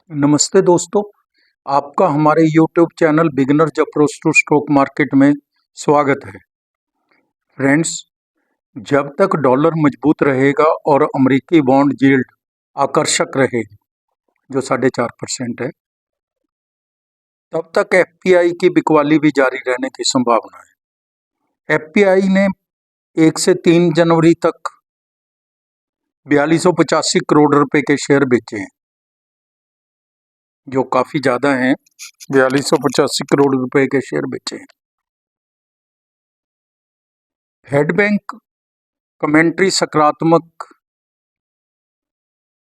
नमस्ते दोस्तों, आपका हमारे YouTube channel beginners approach to stock market में स्वागत है। फ्रेंड्स, जब तक डॉलर मजबूत रहेगा और अमेरिकी बॉन्ड यील्ड आकर्षक रहेगी, जो 4.5% है, तब तक एफपीआई की बिकवाली भी जारी रहने की संभावना है। एफपीआई ने 1 से 3 जनवरी तक 4285 करोड़ रुपए के शेयर बेचे हैं, जो काफ़ी ज़्यादा हैं। 4285 करोड़ रुपए के शेयर बेचे हैं। फेड बैंक कमेंट्री सकारात्मक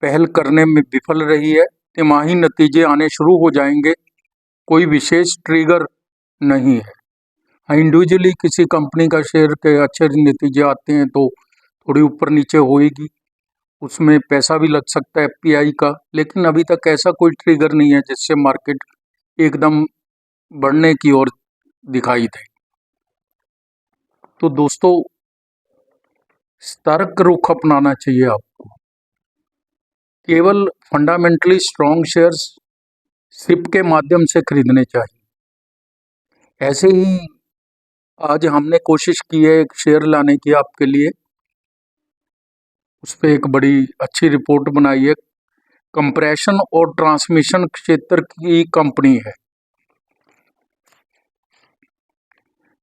पहल करने में विफल रही है। तिमाही नतीजे आने शुरू हो जाएंगे, कोई विशेष ट्रिगर नहीं है। इंडिविजुअली किसी कंपनी का शेयर के अच्छे नतीजे आते हैं तो थोड़ी ऊपर नीचे होएगी, उसमें पैसा भी लग सकता है एफपीआई का, लेकिन अभी तक ऐसा कोई ट्रिगर नहीं है जिससे मार्केट एकदम बढ़ने की ओर दिखाई दे। तो दोस्तों, सतर्क रुख अपनाना चाहिए आपको। केवल फंडामेंटली स्ट्रॉन्ग शेयर्स सिप के माध्यम से खरीदने चाहिए। ऐसे ही आज हमने कोशिश की है एक शेयर लाने की आपके लिए, उस पर एक बड़ी अच्छी रिपोर्ट बनाई है। कंप्रेशन और ट्रांसमिशन क्षेत्र की कंपनी है,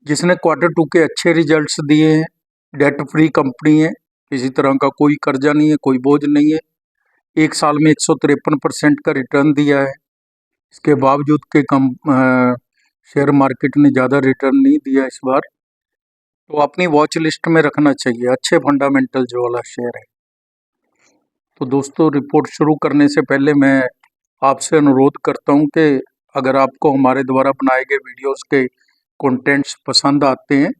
जिसने Q2 के अच्छे रिजल्ट्स दिए हैं। डेट फ्री कंपनी है, किसी तरह का कोई कर्जा नहीं है, कोई बोझ नहीं है। एक साल में 153% का रिटर्न दिया है। इसके बावजूद के शेयर मार्केट ने ज़्यादा रिटर्न नहीं दिया इस बार, तो अपनी वॉच लिस्ट में रखना चाहिए। अच्छे फंडामेंटल जो वाला शेयर है। तो दोस्तों, रिपोर्ट शुरू करने से पहले मैं आपसे अनुरोध करता हूं कि अगर आपको हमारे द्वारा बनाए गए वीडियोस के कंटेंट्स पसंद आते हैं,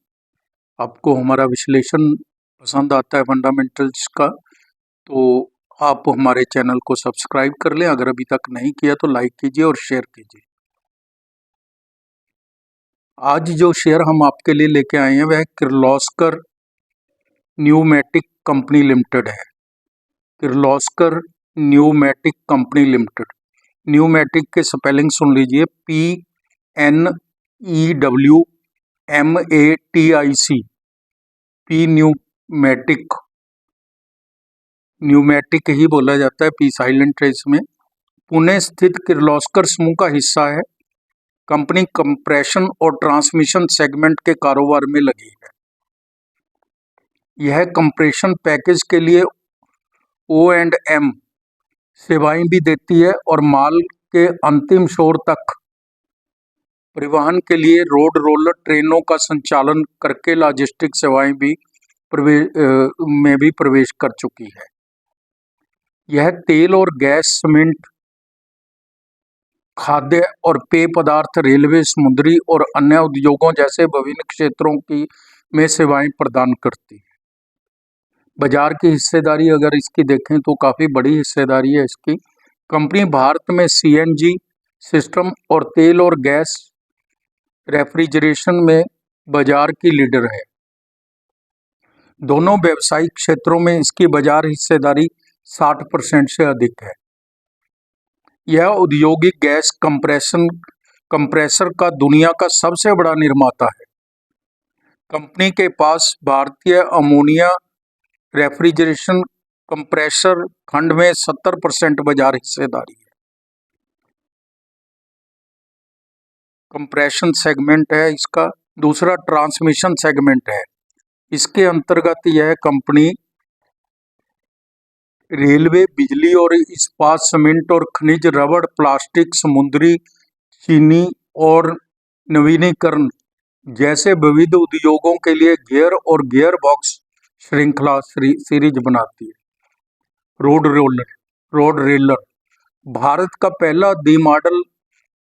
आपको हमारा विश्लेषण पसंद आता है फंडामेंटल्स का, तो आप हमारे चैनल को सब्सक्राइब कर लें। अगर अभी तक नहीं किया तो लाइक कीजिए और शेयर कीजिए। आज जो शेयर हम आपके लिए लेके आए हैं वह किर्लोस्कर न्यूमेटिक कंपनी लिमिटेड है। Kirloskar pneumatic company limited. Pneumatic के स्पेलिंग सुन लीजिए, PNEWMATIC, पी न्यूमेटिक, न्यूमेटिक ही बोला जाता है, पी साइलेंट है इसमें। पुणे स्थित किर्लोस्कर समूह का हिस्सा है। कंपनी कंप्रेशन और ट्रांसमिशन सेगमेंट के कारोबार में लगी है। यह कंप्रेशन पैकेज के लिए O&M सेवाएं भी देती है और माल के अंतिम छोर तक परिवहन के लिए रोड रोलर ट्रेनों का संचालन करके लॉजिस्टिक सेवाएं भी प्रवेश कर चुकी है। यह तेल और गैस, सीमेंट, खाद्य और पेय पदार्थ, रेलवे, समुद्री और अन्य उद्योगों जैसे विभिन्न क्षेत्रों की में सेवाएं प्रदान करती है। बाजार की हिस्सेदारी अगर इसकी देखें तो काफ़ी बड़ी हिस्सेदारी है इसकी। कंपनी भारत में सीएनजी सिस्टम और तेल और गैस रेफ्रिजरेशन में बाजार की लीडर है। दोनों व्यावसायिक क्षेत्रों में इसकी बाजार हिस्सेदारी 60% से अधिक है। यह औद्योगिक गैस कंप्रेसर का दुनिया का सबसे बड़ा निर्माता है। कंपनी के पास भारतीय अमोनिया रेफ्रिजरेशन कंप्रेसर खंड में 70% बाजार हिस्सेदारी है। कंप्रेशन सेगमेंट है इसका। दूसरा ट्रांसमिशन सेगमेंट है। इसके अंतर्गत यह कंपनी रेलवे, बिजली और इस्पात, सीमेंट और खनिज, रबड़, प्लास्टिक, समुद्री, चीनी और नवीनीकरण जैसे विविध उद्योगों के लिए गियर और गियर बॉक्स श्रृंखला सीरीज बनाती है। रोड रेलर भारत का पहला दी modal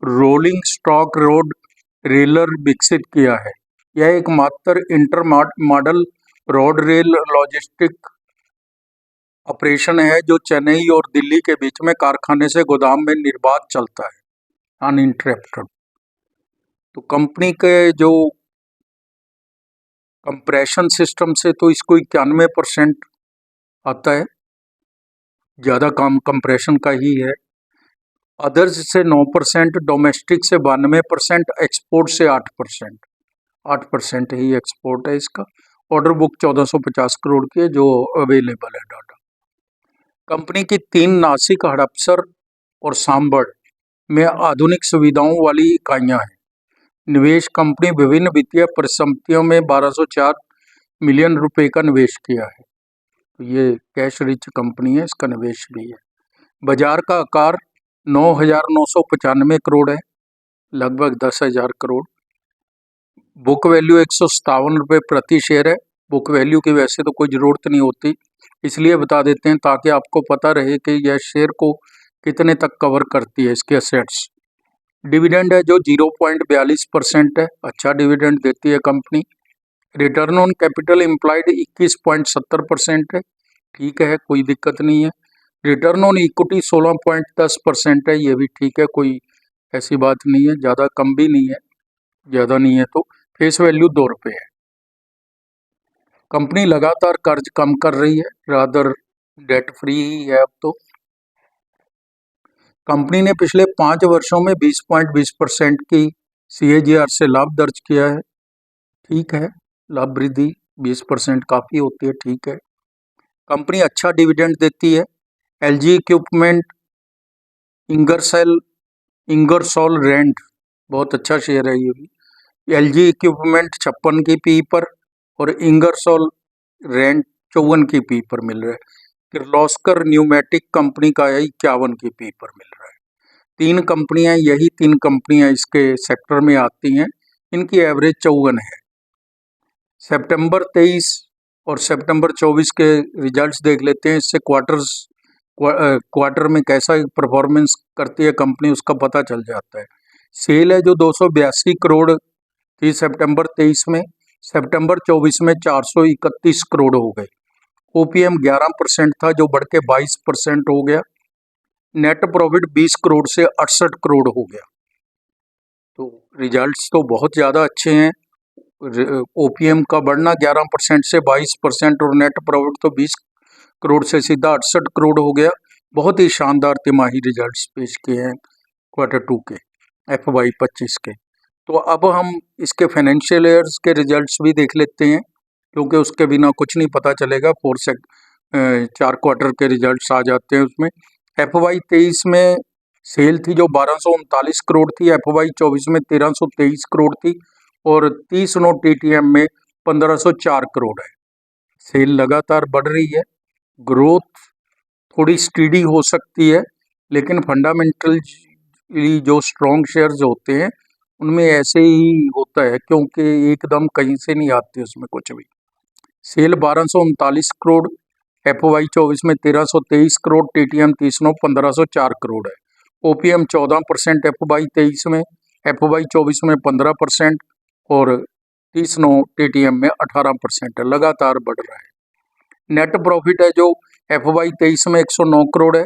rolling stock road railer विकसित किया है। यह एकमात्र intermodal road rail logistic operation है जो चेन्नई और दिल्ली के बीच में कारखाने से गोदाम में निर्बाध चलता है, अनइंटरप्टेड। तो कंपनी के जो कंप्रेशन सिस्टम से तो इसको 91% आता है, ज़्यादा काम कंप्रेशन का ही है। अदर्स से 9%, डोमेस्टिक से 92%, एक्सपोर्ट से 8%। 8% ही एक्सपोर्ट है इसका। ऑर्डर बुक 1450 करोड़ की है जो अवेलेबल है डाटा। कंपनी की 3 नासिक, हड़पसर और सांभर में आधुनिक सुविधाओं वाली इकाइयां हैं। निवेश कंपनी विभिन्न वित्तीय परिसंपत्तियों में 1204 मिलियन रुपए का निवेश किया है। तो ये कैश रिच कंपनी है, इसका निवेश भी है। बाजार का आकार 9,995 करोड़ है, लगभग 10,000 करोड़। बुक वैल्यू 157 रुपये प्रति शेयर है। बुक वैल्यू की वैसे तो कोई ज़रूरत नहीं होती, इसलिए बता देते हैं ताकि आपको पता रहे कि यह शेयर को कितने तक कवर करती है इसके असेट्स। डिविडेंड है जो 0.42% है, अच्छा डिविडेंड देती है company. Return on capital employed 21.70% है, ठीक है, कोई दिक्कत नहीं है। रिटर्न ऑन इक्विटी 16.10% है, ये भी ठीक है, कोई ऐसी बात नहीं है, ज़्यादा कम भी नहीं है, ज़्यादा नहीं है। तो फेस वैल्यू 2 रुपये है। कंपनी लगातार कर्ज कम कर रही है, रादर डेट फ्री ही है अब तो। कंपनी ने पिछले 5 वर्षों में 20.20% की CAGR से लाभ दर्ज किया है, ठीक है, लाभ वृद्धि 20% काफ़ी होती है, ठीक है। कंपनी अच्छा डिविडेंड देती है। LG इक्विपमेंट, इंगरसोल रेंट, बहुत अच्छा शेयर है ये भी। LG इक्विपमेंट 56 की पी पर और इंगरसोल रेंट 54 की पी पर मिल रहा है। किर्लोस्कर न्यूमेटिक कंपनी का है 51 की पी पर मिल रहा है। 3 कंपनियां इसके सेक्टर में आती हैं, इनकी एवरेज 54 है। सितंबर 23 और सितंबर 24 के रिजल्ट्स देख लेते हैं, इससे क्वार्टर में कैसा परफॉर्मेंस करती है कंपनी उसका पता चल जाता है। सेल है जो 282 करोड़ थी सितंबर 23 में, सितंबर 24 में 431 करोड़ हो गए। OPM 11% था जो बढ़ के 22% हो गया। नेट प्रॉफिट 20 करोड़ से 68 करोड़ हो गया। तो रिजल्ट्स तो बहुत ज़्यादा अच्छे हैं। OPM का बढ़ना 11% से 22% और नेट प्रॉफिट तो 20 करोड़ से सीधा 68 करोड़ हो गया। बहुत ही शानदार तिमाही रिजल्ट्स पेश किए हैं Q2 के, FY 25 के। तो अब हम इसके फाइनेंशियल ईयर्स के रिजल्ट्स भी देख लेते हैं, क्योंकि उसके बिना कुछ नहीं पता चलेगा। 4 क्वार्टर के रिजल्ट्स आ जाते हैं उसमें। FY 23 में सेल थी जो 1239 करोड़ थी, FY 24 में 1323 करोड़ थी और 30 नौ TTM में 1504 करोड़ है। सेल लगातार बढ़ रही है, ग्रोथ थोड़ी स्टीडी हो सकती है, लेकिन फंडामेंटली जो स्ट्रॉन्ग शेयर्स होते हैं उनमें ऐसे ही होता है, क्योंकि एकदम कहीं से नहीं आती उसमें कुछ भी। सेल 1239 करोड़, FY 24 में 1323 करोड़, TTM 30 नौ 1504 करोड़ है। OPM 14% FY 23 में, FY 24 में 15% और 30 नौ TTM में 18% है, लगातार बढ़ रहा है। नेट प्रॉफिट है जो FY 23 में 109 करोड़ है,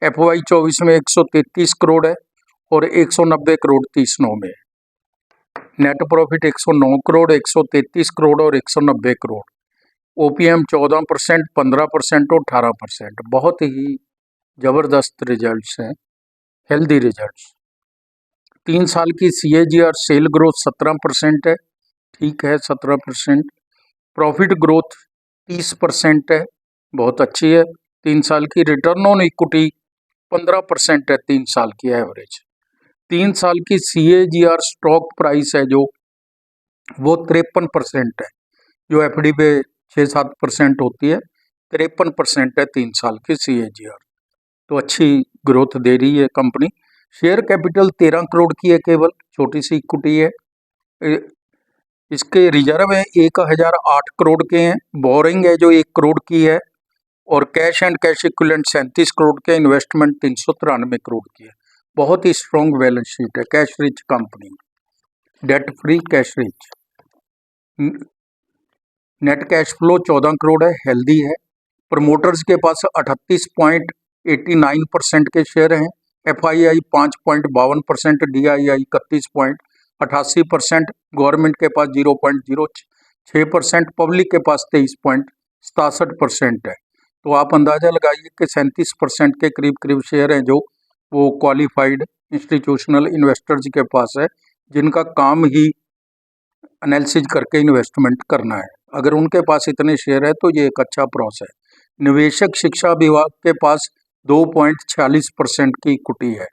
FY 24 में 133 करोड़ है और 190 करोड़ 30 नौ में। नेट प्रॉफिट 109 करोड़, 133 करोड़ और 190 करोड़। OPM 14%, 15% और 18%। बहुत ही ज़बरदस्त रिजल्ट्स हैं, हेल्दी रिजल्ट्स। 3 साल की CAGR सेल ग्रोथ 17% है, ठीक है, 17%। प्रॉफिट ग्रोथ 30% है, बहुत अच्छी है। 3 साल की रिटर्न ऑन इक्विटी 15% है, 3 साल की एवरेज। 3 साल की CAGR स्टॉक प्राइस है जो वो 53% है, जो FD पे 6-7% होती है, 53% है 3 साल की CAGR। तो अच्छी ग्रोथ दे रही है कंपनी। शेयर कैपिटल 13 करोड़ की है, केवल छोटी सी इक्विटी है। इसके रिजर्व है 1008 करोड़ के हैं, बोरिंग है जो 1 करोड़ की है और cash and cash equivalent 37 crore के, इन्वेस्टमेंट 393 करोड़ की है। बहुत ही स्ट्रॉन्ग बैलेंस शीट है, cash rich company, debt free, cash rich. Net cash flow 14 crore है, हेल्दी है। प्रमोटर्स के पास 38.89% के शेयर हैं। FII 5.52%, DII 31.88%, गवर्नमेंट के पास 0.06%, पब्लिक के पास 23.67% है। तो आप अंदाज़ा लगाइए कि 37% के करीब करीब शेयर हैं जो वो क्वालिफाइड इंस्टीट्यूशनल इन्वेस्टर्स के पास है, जिनका काम ही एनालिसिस करके इन्वेस्टमेंट करना है। अगर उनके पास इतने शेयर है तो ये एक अच्छा प्रोसेस है। निवेशक शिक्षा विभाग के पास 2.46% की इक्विटी है,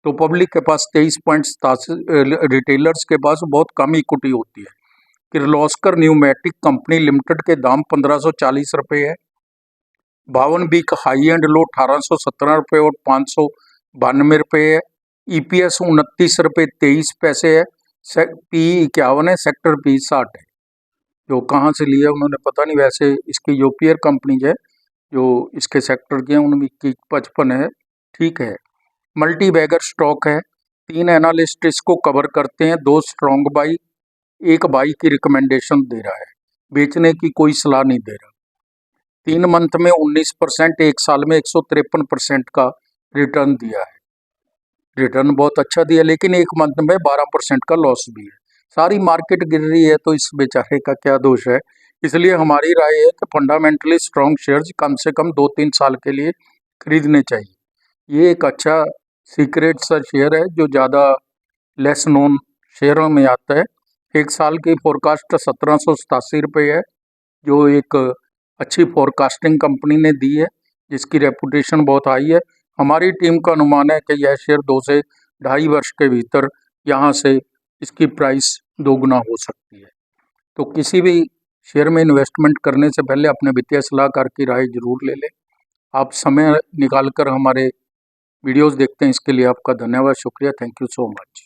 तो पब्लिक के पास 23.87, रिटेलर्स के पास बहुत कम इक्विटी होती है। किर्लोस्कर न्यूमेटिक कंपनी लिमिटेड के दाम 1540 रुपये है। 52 वीक हाई एंड लो 1817 रुपये और 592 रुपये है। EPS 29 रुपये 23 पैसे है। PE 51 है, सेक्टर P 60 है। जो कहाँ से लिया उन्होंने पता नहीं, वैसे इसकी जो पीयर कंपनीज है जो इसके सेक्टर की हैं उनकी 55 है, ठीक है। मल्टी बैगर स्टॉक है, 3 एनालिस्ट इसको कवर करते हैं, 2 स्ट्रॉन्ग बाई, 1 बाई की रिकमेंडेशन दे रहा है, बेचने की कोई सलाह नहीं दे रहा। 3 मंथ में 19%, 1 साल में 153% का रिटर्न दिया है। रिटर्न बहुत अच्छा दिया, लेकिन 1 मंथ में 12% का लॉस भी है। सारी मार्केट गिर रही है तो इस बेचारे का क्या दोष है। इसलिए हमारी राय है कि फंडामेंटली स्ट्रॉन्ग शेयर्स कम से कम 2-3 साल के लिए खरीदने चाहिए। ये एक अच्छा सीक्रेट सा शेयर है जो ज़्यादा लेस नोन शेयरों में आता है। 1 साल की फोरकास्ट 1787 रुपये है, जो एक अच्छी फोरकास्टिंग कंपनी ने दी है, जिसकी रेपुटेशन बहुत हाई है। हमारी टीम का अनुमान है कि यह शेयर 2 से ढाई वर्ष के भीतर यहाँ से इसकी प्राइस दोगुना हो सकती है। तो किसी भी शेयर में इन्वेस्टमेंट करने से पहले अपने वित्तीय सलाहकार की राय जरूर ले लें। आप समय निकालकर हमारे वीडियोस देखते हैं, इसके लिए आपका धन्यवाद, शुक्रिया, थैंक यू सो मच।